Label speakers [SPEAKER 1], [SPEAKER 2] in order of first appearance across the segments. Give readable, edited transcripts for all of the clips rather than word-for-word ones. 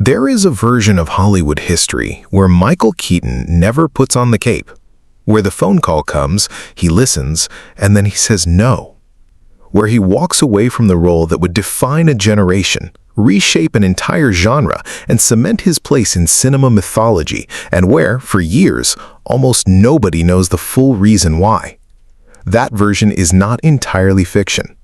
[SPEAKER 1] There is a version of Hollywood history where Michael Keaton never puts on the cape, where the phone call comes, he listens, and then he says no, where he walks away from the role that would define a generation, reshape an entire genre, and cement his place in cinema mythology, and where, for years, almost nobody knows the full reason why. That version is not entirely fiction.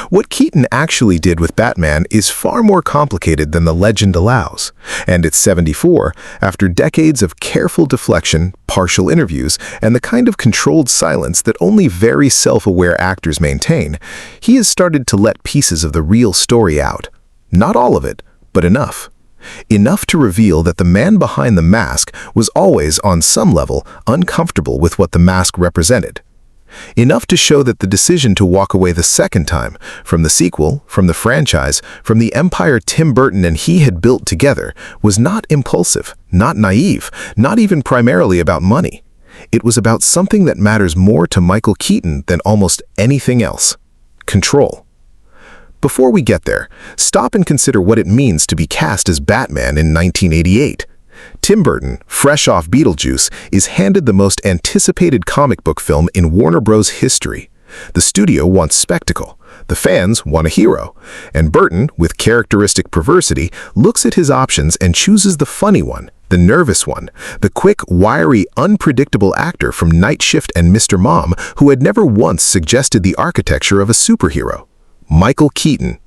[SPEAKER 1] What Keaton actually did with Batman is far more complicated than the legend allows, and at 74, after decades of careful deflection, partial interviews, and the kind of controlled silence that only very self-aware actors maintain, he has started to let pieces of the real story out. Not all of it, but enough. Enough to reveal that the man behind the mask was always, on some level, uncomfortable with what the mask represented. Enough to show that the decision to walk away the second time, from the sequel, from the franchise, from the empire Tim Burton and he had built together, was not impulsive, not naive, not even primarily about money. It was about something that matters more to Michael Keaton than almost anything else: control. Before we get there, stop and consider what it means to be cast as Batman in 1988. Tim Burton, fresh off Beetlejuice, is handed the most anticipated comic book film in Warner Bros. History. The studio wants spectacle, the fans want a hero, and Burton, with characteristic perversity, looks at his options and chooses the funny one, the nervous one, the quick, wiry, unpredictable actor from Night Shift and Mr. Mom who had never once suggested the architecture of a superhero: Michael Keaton.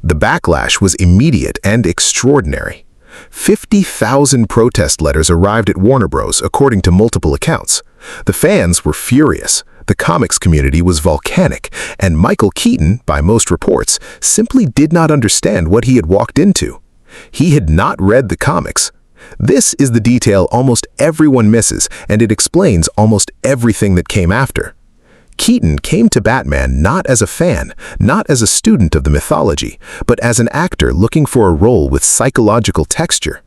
[SPEAKER 1] The backlash was immediate and extraordinary. 50,000 protest letters arrived at Warner Bros., according to multiple accounts. The fans were furious, the comics community was volcanic, and Michael Keaton, by most reports, simply did not understand what he had walked into. He had not read the comics. This is the detail almost everyone misses, and it explains almost everything that came after. Keaton came to Batman not as a fan, not as a student of the mythology, but as an actor looking for a role with psychological texture.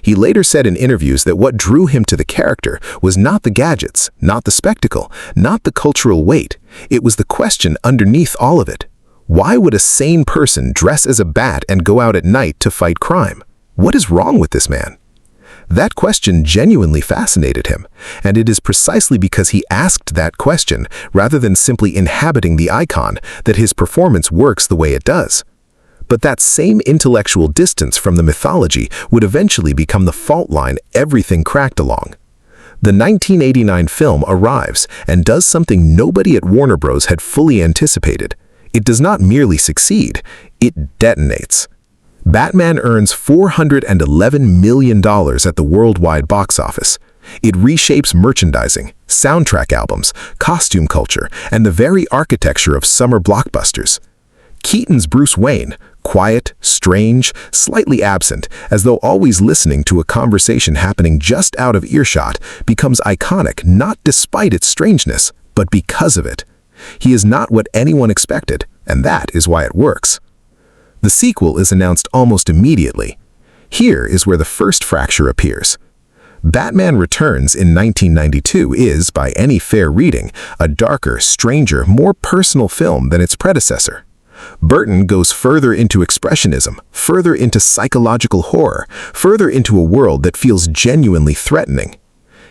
[SPEAKER 1] He later said in interviews that what drew him to the character was not the gadgets, not the spectacle, not the cultural weight. It was the question underneath all of it. Why would a sane person dress as a bat and go out at night to fight crime? What is wrong with this man? That question genuinely fascinated him, and it is precisely because he asked that question, rather than simply inhabiting the icon, that his performance works the way it does. But that same intellectual distance from the mythology would eventually become the fault line everything cracked along. The 1989 film arrives and does something nobody at Warner Bros. Had fully anticipated. It does not merely succeed, it detonates. Batman earns $411 million at the worldwide box office. It reshapes merchandising, soundtrack albums, costume culture, and the very architecture of summer blockbusters. Keaton's Bruce Wayne, quiet, strange, slightly absent, as though always listening to a conversation happening just out of earshot, becomes iconic not despite its strangeness, but because of it. He is not what anyone expected, and that is why it works. The sequel is announced almost immediately. Here is where the first fracture appears. Batman Returns in 1992 is, by any fair reading, a darker, stranger, more personal film than its predecessor. Burton goes further into expressionism, further into psychological horror, further into a world that feels genuinely threatening.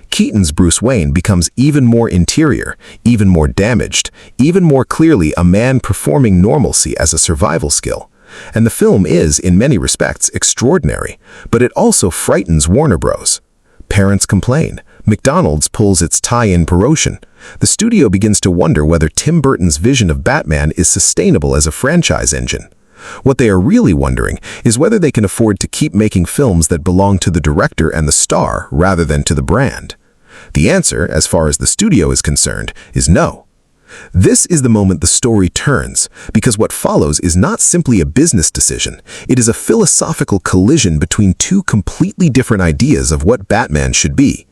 [SPEAKER 1] Keaton's Bruce Wayne becomes even more interior, even more damaged, even more clearly a man performing normalcy as a survival skill. And the film is, in many respects, extraordinary, but it also frightens Warner Bros. Parents complain. McDonald's pulls its tie-in promotion. The studio begins to wonder whether Tim Burton's vision of Batman is sustainable as a franchise engine. What they are really wondering is whether they can afford to keep making films that belong to the director and the star rather than to the brand. The answer, as far as the studio is concerned, is no. This is the moment the story turns, because what follows is not simply a business decision. It is a philosophical collision between two completely different ideas of what Batman should be.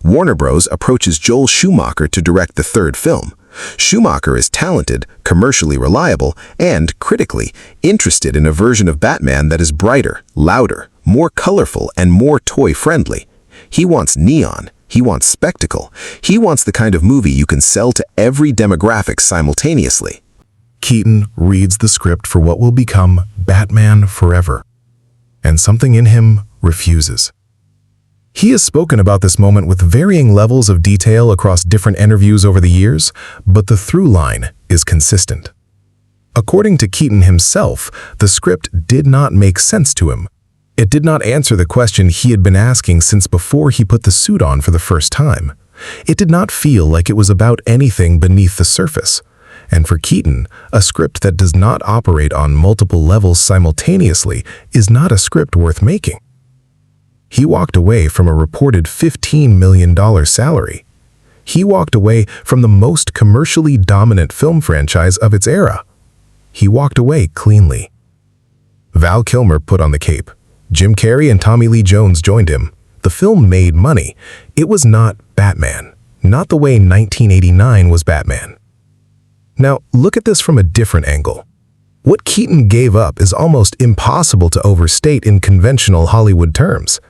[SPEAKER 1] Warner Bros. Approaches Joel Schumacher to direct the third film. Schumacher is talented, commercially reliable, and, critically, interested in a version of Batman that is brighter, louder, more colorful, and more toy-friendly. He wants neon. He wants spectacle. He wants the kind of movie you can sell to every demographic simultaneously.
[SPEAKER 2] Keaton reads the script for what will become Batman Forever.
[SPEAKER 1] and something in him refuses. He has spoken about this moment with varying levels of detail across different interviews over the years, but the through line is consistent. According to Keaton himself, the script did not make sense to him. It did not answer the question he had been asking since before he put the suit on for the first time. It did not feel like it was about anything beneath the surface. And for Keaton, a script that does not operate on multiple levels simultaneously is not a script worth making. He walked away from a reported $15 million salary. He walked away from the most commercially dominant film franchise of its era. He walked away cleanly. Val Kilmer put on the cape. Jim Carrey and Tommy Lee Jones joined him. The film made money. It was not Batman. Not the way 1989 was Batman. Now, look at this from a different angle. What Keaton gave up is almost impossible to overstate in conventional Hollywood terms.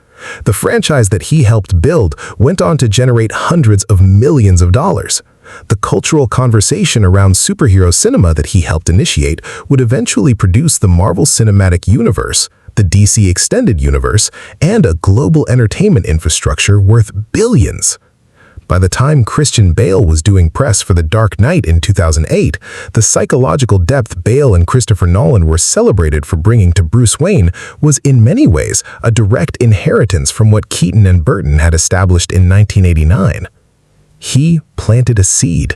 [SPEAKER 1] The franchise that he helped build went on to generate hundreds of millions of dollars. The cultural conversation around superhero cinema that he helped initiate would eventually produce the Marvel Cinematic Universe, the DC Extended Universe, and a global entertainment infrastructure worth billions. By the time Christian Bale was doing press for The Dark Knight in 2008, the psychological depth Bale and Christopher Nolan were celebrated for bringing to Bruce Wayne was in many ways a direct inheritance from what Keaton and Burton had established in 1989. He planted a seed.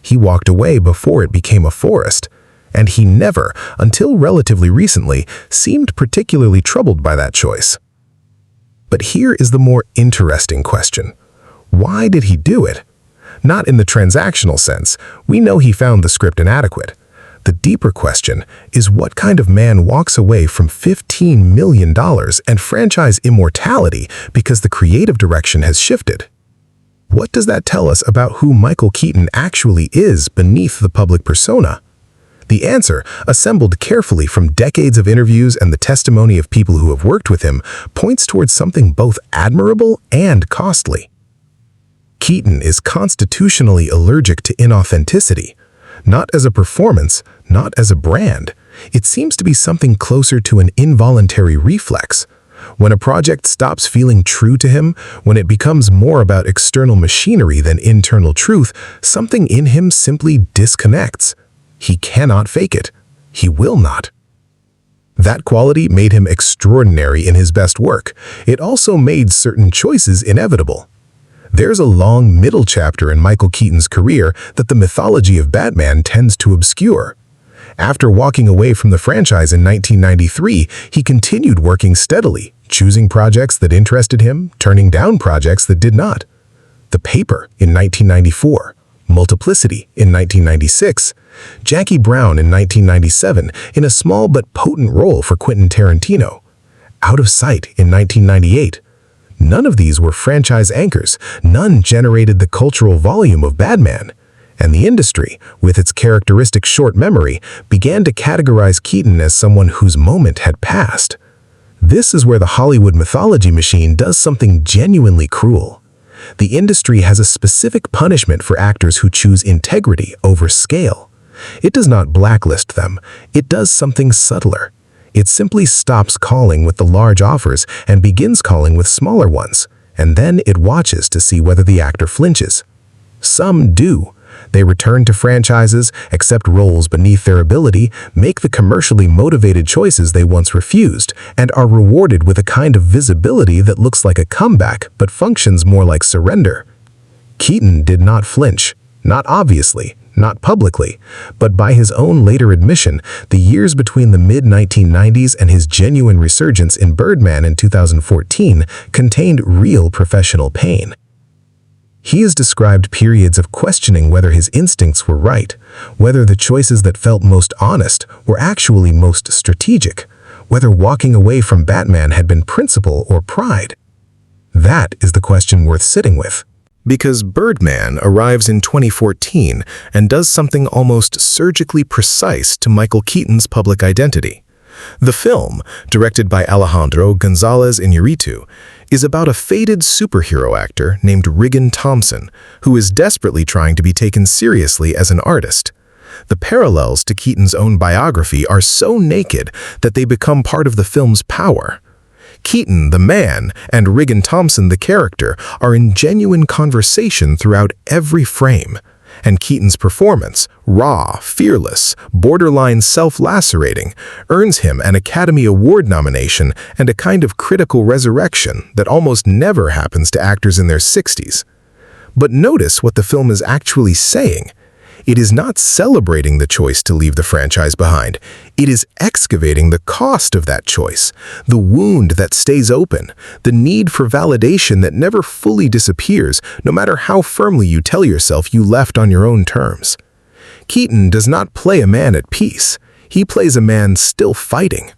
[SPEAKER 1] He walked away before it became a forest. And he never, until relatively recently, seemed particularly troubled by that choice. But here is the more interesting question. Why did he do it? Not in the transactional sense. We know he found the script inadequate. The deeper question is what kind of man walks away from $15 million and franchise immortality because the creative direction has shifted? What does that tell us about who Michael Keaton actually is beneath the public persona? The answer, assembled carefully from decades of interviews and the testimony of people who have worked with him, points towards something both admirable and costly. Keaton is constitutionally allergic to inauthenticity. Not as a performance, not as a brand. It seems to be something closer to an involuntary reflex. When a project stops feeling true to him, when it becomes more about external machinery than internal truth, something in him simply disconnects. He cannot fake it. He will not. That quality made him extraordinary in his best work. It also made certain choices inevitable. There's a long middle chapter in Michael Keaton's career that the mythology of Batman tends to obscure. After walking away from the franchise in 1993, he continued working steadily, choosing projects that interested him, turning down projects that did not. The Paper in 1994, Multiplicity in 1996, Jackie Brown in 1997 in a small but potent role for Quentin Tarantino, Out of Sight in 1998. None of these were franchise anchors, none generated the cultural volume of Batman. And the industry, with its characteristic short memory, began to categorize Keaton as someone whose moment had passed. This is where the Hollywood mythology machine does something genuinely cruel. The industry has a specific punishment for actors who choose integrity over scale. It does not blacklist them, it does something subtler. It simply stops calling with the large offers and begins calling with smaller ones, and then it watches to see whether the actor flinches. Some do. They return to franchises, accept roles beneath their ability, make the commercially motivated choices they once refused, and are rewarded with a kind of visibility that looks like a comeback but functions more like surrender. Keaton did not flinch, not obviously, not publicly, but by his own later admission, the years between the mid-1990s and his genuine resurgence in Birdman in 2014 contained real professional pain. He has described periods of questioning whether his instincts were right, whether the choices that felt most honest were actually most strategic, whether walking away from Batman had been principle or pride. That is the question worth sitting with. Because Birdman arrives in 2014 and does something almost surgically precise to Michael Keaton's public identity. The film, directed by Alejandro González Iñárritu, is about a faded superhero actor named Regan Thompson, who is desperately trying to be taken seriously as an artist. The parallels to Keaton's own biography are so naked that they become part of the film's power. Keaton, the man, and Regan Thompson, the character, are in genuine conversation throughout every frame. And Keaton's performance, raw, fearless, borderline self-lacerating, earns him an Academy Award nomination and a kind of critical resurrection that almost never happens to actors in their 60s. But notice what the film is actually saying. It is not celebrating the choice to leave the franchise behind. It is excavating the cost of that choice, the wound that stays open, the need for validation that never fully disappears, no matter how firmly you tell yourself you left on your own terms. Keaton does not play a man at peace. He plays a man still fighting.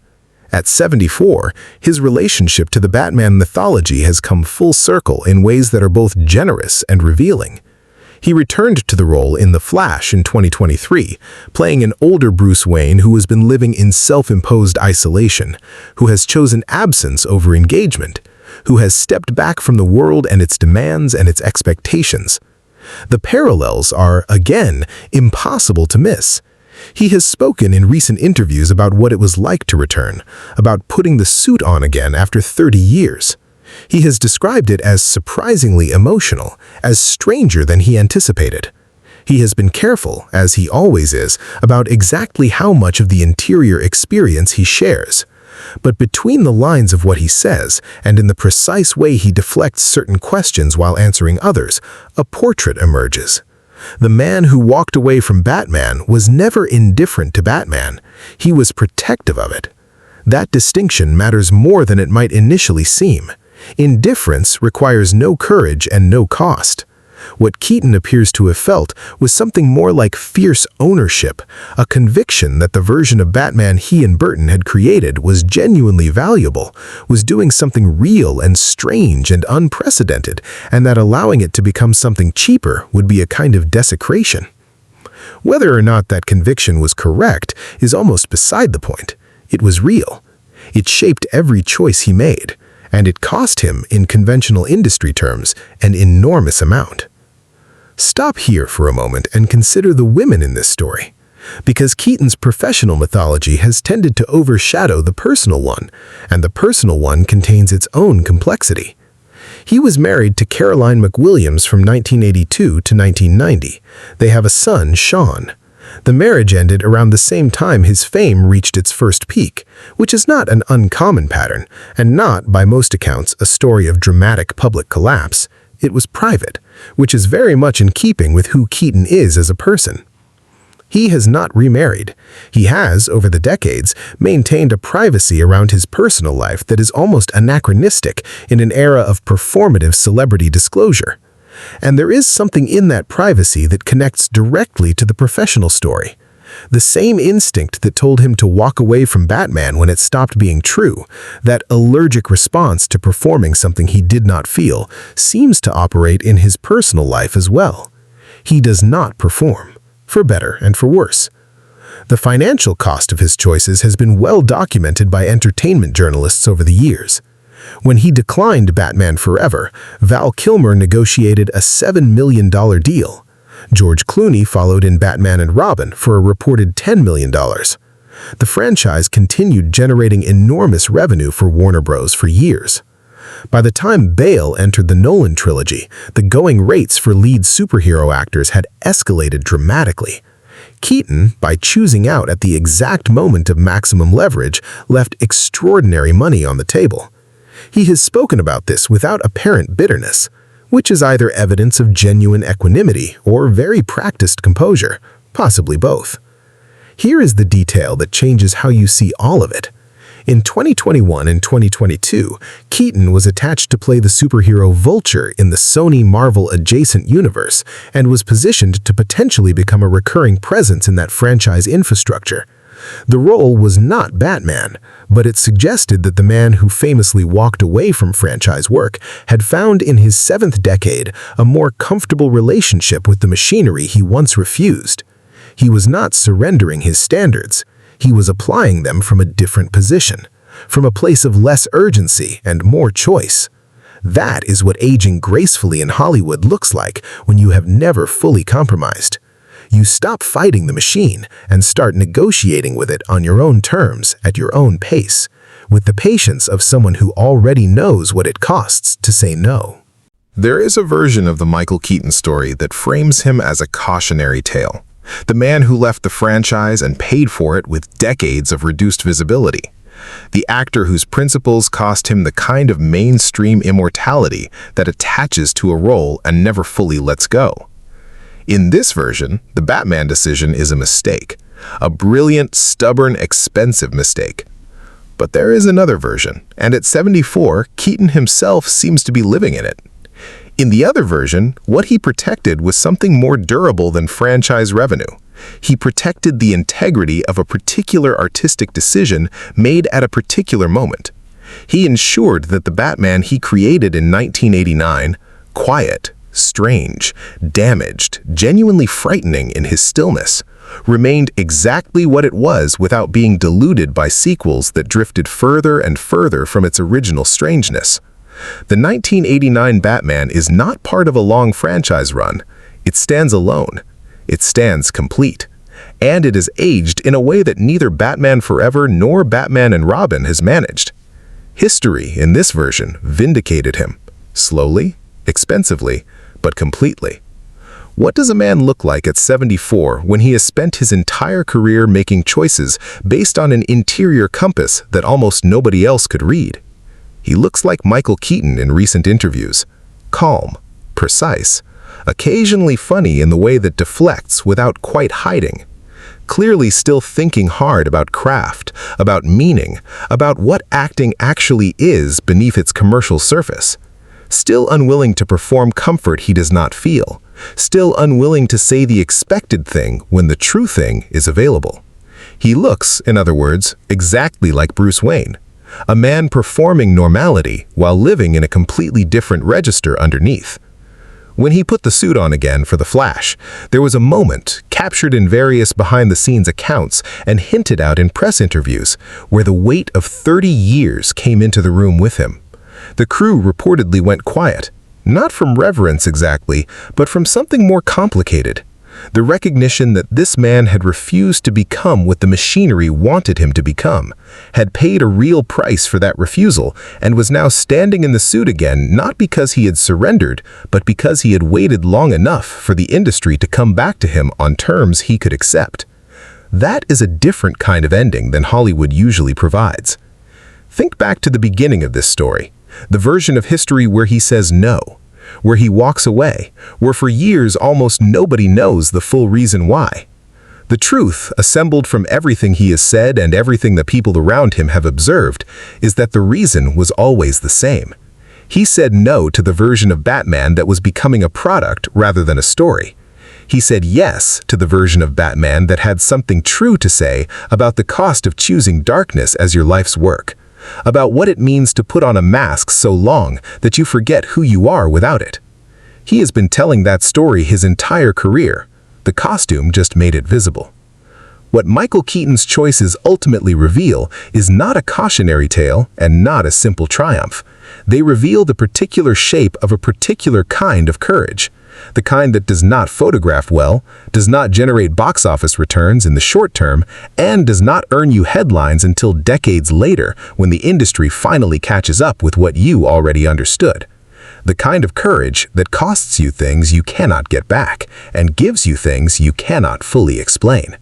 [SPEAKER 1] At 74, his relationship to the Batman mythology has come full circle in ways that are both generous and revealing. He returned to the role in The Flash in 2023, playing an older Bruce Wayne who has been living in self-imposed isolation, who has chosen absence over engagement, who has stepped back from the world and its demands and its expectations. The parallels are, again, impossible to miss. He has spoken in recent interviews about what it was like to return, about putting the suit on again after 30 years. He has described it as surprisingly emotional, as stranger than he anticipated. He has been careful, as he always is, about exactly how much of the interior experience he shares. But between the lines of what he says, and in the precise way he deflects certain questions while answering others, a portrait emerges. The man who walked away from Batman was never indifferent to Batman. He was protective of it. That distinction matters more than it might initially seem. Indifference requires no courage and no cost. What Keaton appears to have felt was something more like fierce ownership, a conviction that the version of Batman he and Burton had created was genuinely valuable, was doing something real and strange and unprecedented, and that allowing it to become something cheaper would be a kind of desecration. Whether or not that conviction was correct is almost beside the point. It was real. It shaped every choice he made. And it cost him, in conventional industry terms, an enormous amount. Stop here for a moment and consider the women in this story, because Keaton's professional mythology has tended to overshadow the personal one, and the personal one contains its own complexity. He was married to Caroline McWilliams from 1982 to 1990. They have a son, Sean. The marriage ended around the same time his fame reached its first peak, which is not an uncommon pattern, and not, by most accounts, a story of dramatic public collapse. It was private, which is very much in keeping with who Keaton is as a person. He has not remarried. He has, over the decades, maintained a privacy around his personal life that is almost anachronistic in an era of performative celebrity disclosure. And there is something in that privacy that connects directly to the professional story. The same instinct that told him to walk away from Batman when it stopped being true, that allergic response to performing something he did not feel, seems to operate in his personal life as well. He does not perform, for better and for worse. The financial cost of his choices has been well documented by entertainment journalists over the years. When he declined Batman Forever, Val Kilmer negotiated a $7 million deal. George Clooney followed in Batman and Robin for a reported $10 million. The franchise continued generating enormous revenue for Warner Bros. For years. By the time Bale entered the Nolan trilogy, the going rates for lead superhero actors had escalated dramatically. Keaton, by choosing out at the exact moment of maximum leverage, left extraordinary money on the table. He has spoken about this without apparent bitterness, which is either evidence of genuine equanimity or very practiced composure, possibly both. Here is the detail that changes how you see all of it. In 2021 and 2022, Keaton was attached to play the superhero Vulture in the Sony Marvel adjacent universe and was positioned to potentially become a recurring presence in that franchise infrastructure. The role was not Batman, but it suggested that the man who famously walked away from franchise work had found in his 7th decade a more comfortable relationship with the machinery he once refused. He was not surrendering his standards. He was applying them from a different position, from a place of less urgency and more choice. That is what aging gracefully in Hollywood looks like when you have never fully compromised. You stop fighting the machine and start negotiating with it on your own terms, at your own pace, with the patience of someone who already knows what it costs to say no. There is a version of the Michael Keaton story that frames him as a cautionary tale. The man who left the franchise and paid for it with decades of reduced visibility. The actor whose principles cost him the kind of mainstream immortality that attaches to a role and never fully lets go. In this version, the Batman decision is a mistake. A brilliant, stubborn, expensive mistake. But there is another version, and at 74, Keaton himself seems to be living in it. In the other version, what he protected was something more durable than franchise revenue. He protected the integrity of a particular artistic decision made at a particular moment. He ensured that the Batman he created in 1989, quiet, strange, damaged, genuinely frightening in his stillness, remained exactly what it was without being diluted by sequels that drifted further and further from its original strangeness. The 1989 Batman is not part of a long franchise run. It stands alone. It stands complete. And it is aged in a way that neither Batman Forever nor Batman and Robin has managed. History, in this version, vindicated him. Slowly, expensively, but completely. What does a man look like at 74 when he has spent his entire career making choices based on an interior compass that almost nobody else could read? He looks like Michael Keaton in recent interviews. Calm, precise, occasionally funny in the way that deflects without quite hiding. Clearly still thinking hard about craft, about meaning, about what acting actually is beneath its commercial surface. Still unwilling to perform comfort he does not feel. Still unwilling to say the expected thing when the true thing is available. He looks, in other words, exactly like Bruce Wayne. A man performing normality while living in a completely different register underneath. When he put the suit on again for The Flash, there was a moment, captured in various behind-the-scenes accounts and hinted out in press interviews, where the weight of 30 years came into the room with him. The crew reportedly went quiet, not from reverence exactly, but from something more complicated. The recognition that this man had refused to become what the machinery wanted him to become, had paid a real price for that refusal, and was now standing in the suit again not because he had surrendered, but because he had waited long enough for the industry to come back to him on terms he could accept. That is a different kind of ending than Hollywood usually provides. Think back to the beginning of this story, the version of history where he says no, where he walks away, where for years almost nobody knows the full reason why. The truth, assembled from everything he has said and everything the people around him have observed, is that the reason was always the same. He said no to the version of Batman that was becoming a product rather than a story. He said yes to the version of Batman that had something true to say about the cost of choosing darkness as your life's work. About what it means to put on a mask so long that you forget who you are without it. He has been telling that story his entire career. The costume just made it visible. What Michael Keaton's choices ultimately reveal is not a cautionary tale and not a simple triumph. They reveal the particular shape of a particular kind of courage. The kind that does not photograph well, does not generate box office returns in the short term, and does not earn you headlines until decades later when the industry finally catches up with what you already understood. The kind of courage that costs you things you cannot get back and gives you things you cannot fully explain.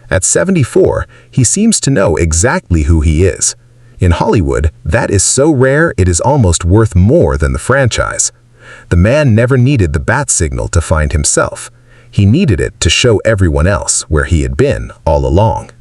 [SPEAKER 1] At 74, he seems to know exactly who he is. In Hollywood, that is so rare it is almost worth more than the franchise. The man never needed the bat signal to find himself. He needed it to show everyone else where he had been all along.